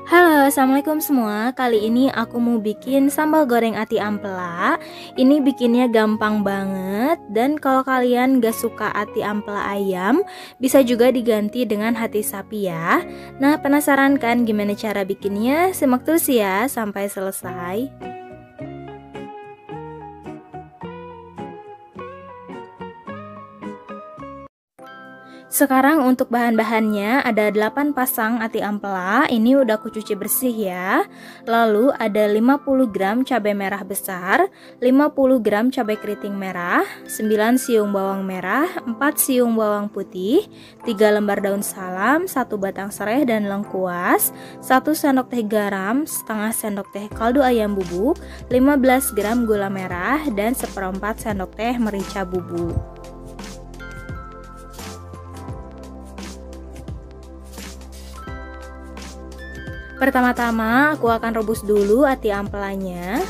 Halo, assalamualaikum semua. Kali ini aku mau bikin sambal goreng ati ampela. Ini bikinnya gampang banget. Dan kalau kalian gak suka ati ampela ayam, bisa juga diganti dengan hati sapi ya. Nah, penasaran kan gimana cara bikinnya? Simak terus ya sampai selesai. Sekarang untuk bahan-bahannya ada 8 pasang ati ampela, ini udah aku cuci bersih ya. Lalu ada 50 gram cabai merah besar, 50 gram cabai keriting merah, 9 siung bawang merah, 4 siung bawang putih, 3 lembar daun salam, 1 batang serai dan lengkuas, 1 sendok teh garam, setengah sendok teh kaldu ayam bubuk, 15 gram gula merah, dan seperempat sendok teh merica bubuk. Pertama-tama aku akan rebus dulu ati ampelanya.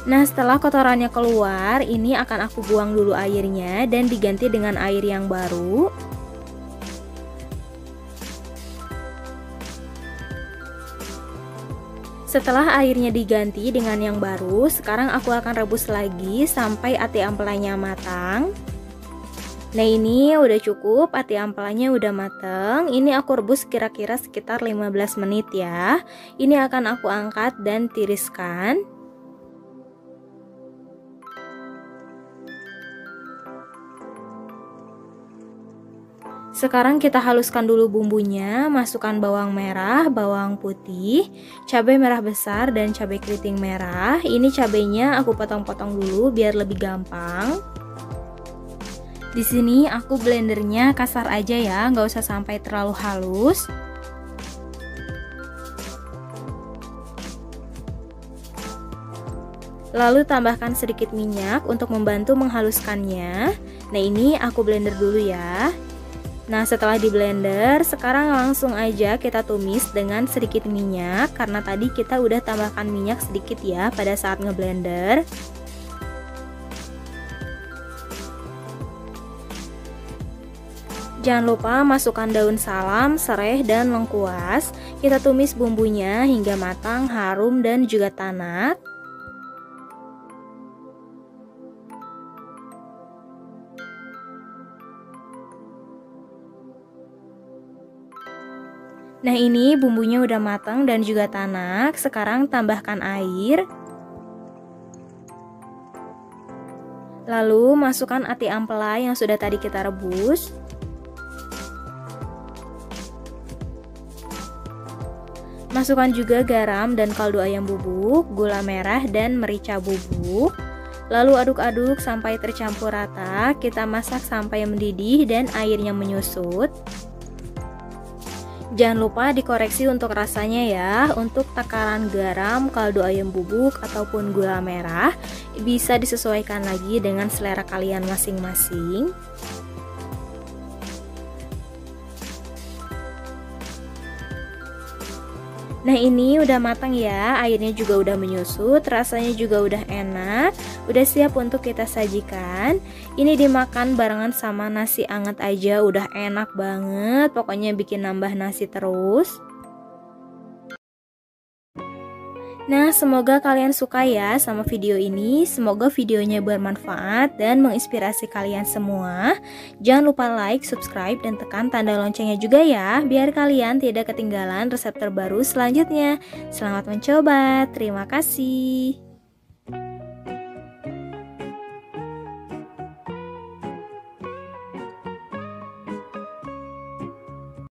Nah, setelah kotorannya keluar, ini akan aku buang dulu airnya dan diganti dengan air yang baru. Setelah airnya diganti dengan yang baru, sekarang aku akan rebus lagi sampai ati ampelanya matang. Nah, ini udah cukup, ati ampelanya udah matang. Ini aku rebus kira-kira sekitar 15 menit ya. Ini akan aku angkat dan tiriskan. Sekarang kita haluskan dulu bumbunya, masukkan bawang merah, bawang putih, cabai merah besar, dan cabai keriting merah. Ini cabainya aku potong-potong dulu biar lebih gampang. Di sini aku blendernya kasar aja ya, nggak usah sampai terlalu halus. Lalu tambahkan sedikit minyak untuk membantu menghaluskannya. Nah, ini aku blender dulu ya. Nah, setelah di blender, sekarang langsung aja kita tumis dengan sedikit minyak, karena tadi kita udah tambahkan minyak sedikit ya pada saat ngeblender. Jangan lupa masukkan daun salam, serai, dan lengkuas. Kita tumis bumbunya hingga matang, harum, dan juga tanak. Nah, ini bumbunya udah matang dan juga tanak. Sekarang tambahkan air. Lalu masukkan ati ampela yang sudah tadi kita rebus. Masukkan juga garam dan kaldu ayam bubuk, gula merah dan merica bubuk. Lalu aduk-aduk sampai tercampur rata. Kita masak sampai mendidih dan airnya menyusut. Jangan lupa dikoreksi untuk rasanya ya. Untuk takaran garam, kaldu ayam bubuk, ataupun gula merah bisa disesuaikan lagi dengan selera kalian masing-masing. Nah, ini udah matang ya, airnya juga udah menyusut, rasanya juga udah enak, udah siap untuk kita sajikan. Ini dimakan barengan sama nasi anget aja udah enak banget, pokoknya bikin nambah nasi terus. Nah, semoga kalian suka ya sama video ini. Semoga videonya bermanfaat dan menginspirasi kalian semua. Jangan lupa like, subscribe, dan tekan tanda loncengnya juga ya, biar kalian tidak ketinggalan resep terbaru selanjutnya. Selamat mencoba, terima kasih.